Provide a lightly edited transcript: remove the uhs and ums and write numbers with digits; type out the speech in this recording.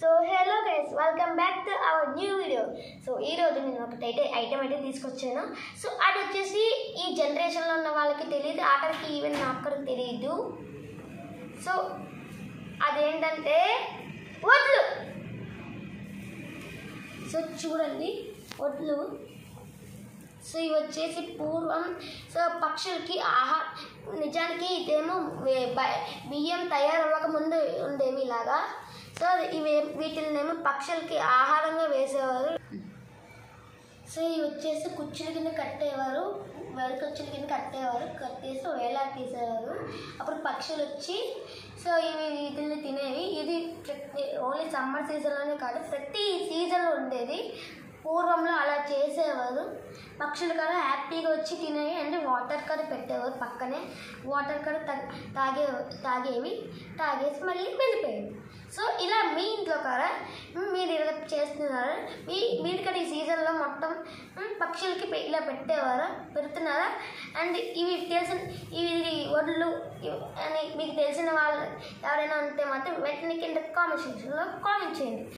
So hello guys, welcome back to our new video. So ఈరోజు నేను ఒక item అయితే తీసుకొచ్చాను. సో అది వచ్చేసి ఈ జనరేషన్లో ఉన్న వాళ్ళకి తెలియదు, ఆఖరికి ఈవెన్ నాకు తెలియదు. సో అదేంటంటే వడ్లు. సో చూడండి, వడ్లు. సో ఇవి వచ్చేసి పూర్వం పక్షులకి నిజానికి ఇదేమో బియ్యం తయారవ్వక ముందు ఉండేవి ఇలాగా. సో వీటినేమో పక్షులకి ఆహారంగా వేసేవారు. సో ఇవి వచ్చేసి కుర్చీల కింద కట్టేవారు, కుర్చీల కింద కట్టేసి వేలాడి తీసేవారు. అప్పుడు పక్షులు వచ్చి సో వీటిని తినేవి. ఇది ఓన్లీ సమ్మర్ సీజన్లోనే కాదు, ప్రతి సీజన్లో ఉండేది. పూర్వంలో అలా చేసేవారు. పక్షులు కదా హ్యాపీగా వచ్చి తినేవి. అంటే వాటర్ కర్రీ పెట్టేవారు పక్కనే. వాటర్ కర్రీ తాగేసి మళ్ళీ వెళ్ళిపోయేవి. సో ఇలా మీ ఇంట్లో కదా మీరు ఇలా చేస్తున్నారా? మీరు కదా ఈ సీజన్లో మొత్తం పక్షులకి ఇలా పెడుతున్నారా? అండ్ ఇవి వడ్లు అని మీకు తెలిసిన వాళ్ళు ఎవరైనా ఉంటే మాత్రం వెంటనే కింద కామెంట్ సెక్షన్లో కామెంట్ చేయండి.